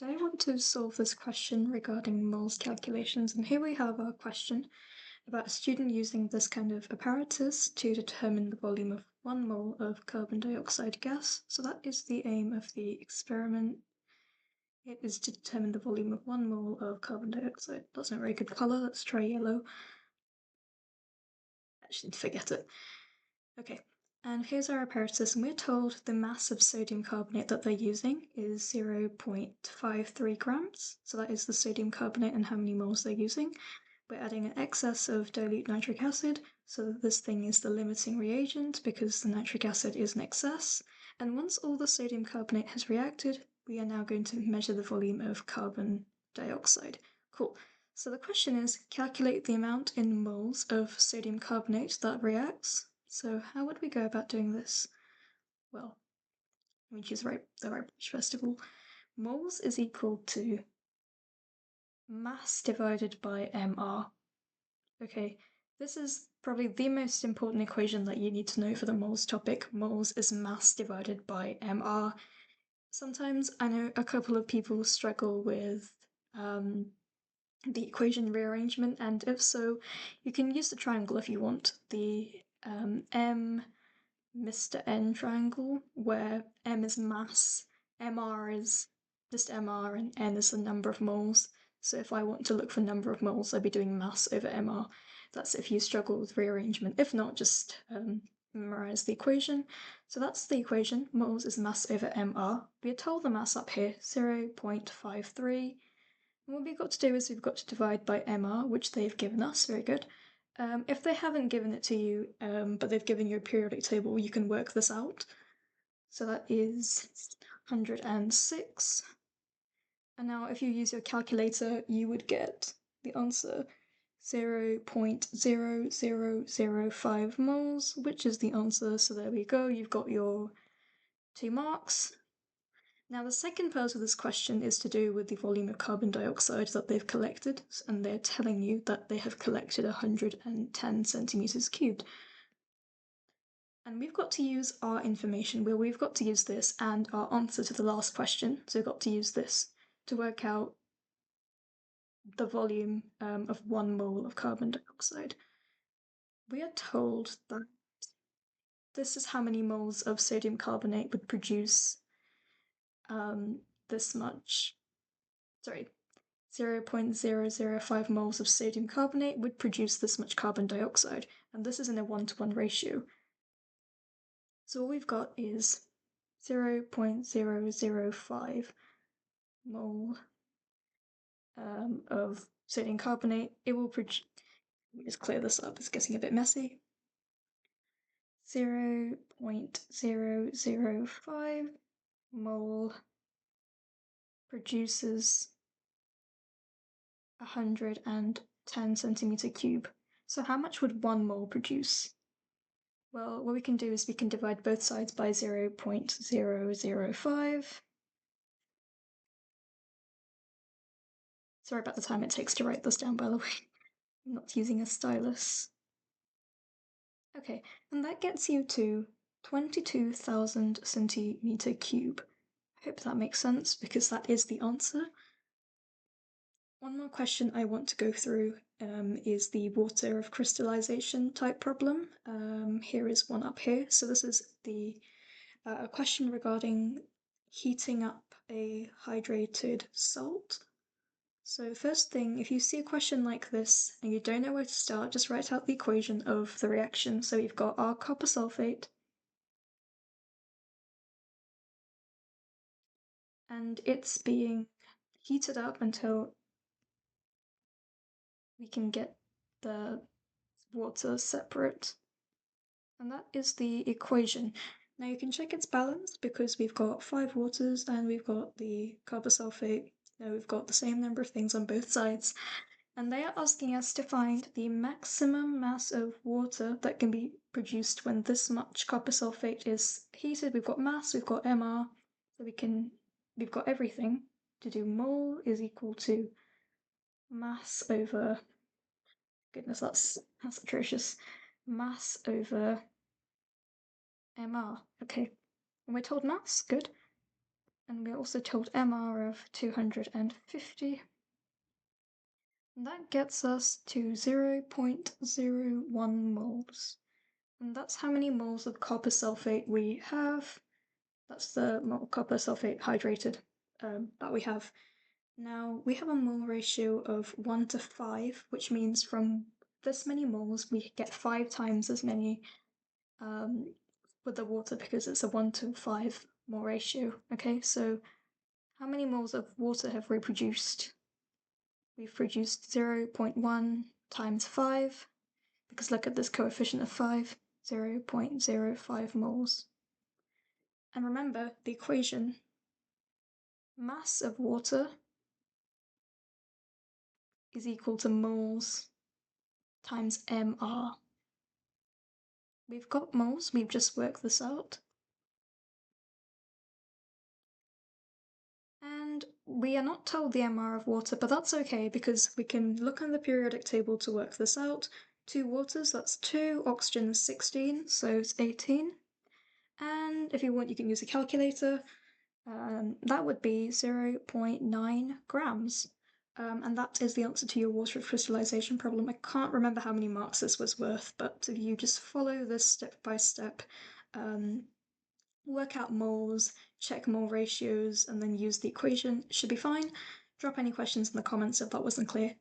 I want to solve this question regarding moles calculations, and here we have our question about a student using this kind of apparatus to determine the volume of 1 mole of carbon dioxide gas. So that is the aim of the experiment. It is to determine the volume of 1 mole of carbon dioxide. That's not a very good colour, let's try yellow. Actually, forget it. Okay, and here's our apparatus, and we're told the mass of sodium carbonate that they're using is 0.53 grams. So that is the sodium carbonate and how many moles they're using. We're adding an excess of dilute nitric acid, so this thing is the limiting reagent because the nitric acid is in excess. And once all the sodium carbonate has reacted, we are now going to measure the volume of carbon dioxide. Cool. So the question is, calculate the amount in moles of sodium carbonate that reacts. So how would we go about doing this? Well, let me choose the right brush first of all. Moles is equal to mass divided by mR. Okay, this is probably the most important equation that you need to know for the moles topic. Moles is mass divided by mR. Sometimes I know a couple of people struggle with the equation rearrangement, and if so, you can use the triangle if you want. The M Mr. N triangle, where M is mass, MR is just MR, and N is the number of moles. So if I want to look for number of moles, I'd be doing mass over MR. That's if you struggle with rearrangement. If not, just memorize the equation. So that's the equation. Moles is mass over MR. We are told the mass up here, 0.53. And what we've got to do is we've got to divide by MR, which they've given us. Very good. If they haven't given it to you, but they've given you a periodic table, you can work this out. So that is 106. And now if you use your calculator, you would get the answer 0.0005 moles, which is the answer. So there we go, you've got your 2 marks. Now the second part of this question is to do with the volume of carbon dioxide that they've collected, and they're telling you that they have collected 110 centimeters cubed. And we've got to use our information, where we've got to use this and our answer to the last question, so we've got to use this to work out the volume of 1 mole of carbon dioxide. We are told that this is how many moles of sodium carbonate would produce this much, 0.005 moles of sodium carbonate would produce this much carbon dioxide, and this is in a 1-to-1 ratio. So all we've got is 0.005 mole of sodium carbonate. It will produce, let me just clear this up, it's getting a bit messy. 0.005 mole produces 110 centimeter cube. So how much would 1 mole produce? Well, what we can do is we can divide both sides by 0.005. Sorry about the time it takes to write this down, by the way. I'm not using a stylus. Okay, and that gets you to 22,000 centimeter cube. I hope that makes sense, because that is the answer. One more question I want to go through is the water of crystallization type problem. Here is one up here. So this is a question regarding heating up a hydrated salt. So first thing, if you see a question like this and you don't know where to start, just write out the equation of the reaction. So we've got our copper sulfate, and it's being heated up until we can get the water separate. And that is the equation. Now you can check its balance because we've got 5 waters and we've got the copper sulfate. Now we've got the same number of things on both sides. And they are asking us to find the maximum mass of water that can be produced when this much copper sulfate is heated. We've got mass, we've got MR, so we've got everything to do. Mole is equal to mass over, goodness, that's atrocious. Mass over MR, okay. And we're told mass, good. And we're also told MR of 250. And that gets us to 0.01 moles. And that's how many moles of copper sulfate we have. That's the copper sulfate hydrated that we have. Now, we have a mole ratio of 1 to 5, which means from this many moles, we get 5 times as many with the water because it's a 1 to 5 mole ratio. Okay, so how many moles of water have we produced? We've produced 0.1 times 5, because look at this coefficient of 5, 0.05 moles. And remember the equation, mass of water is equal to moles times mR. We've got moles, we've just worked this out. And we are not told the MR of water, but that's okay because we can look on the periodic table to work this out. 2 waters, that's 2, oxygen is 16, so it's 18. And if you want, you can use a calculator. That would be 0.9 grams. And that is the answer to your water crystallization problem. I can't remember how many marks this was worth, but if you just follow this step by step, work out moles, check mole ratios, and then use the equation, it should be fine. Drop any questions in the comments if that wasn't clear.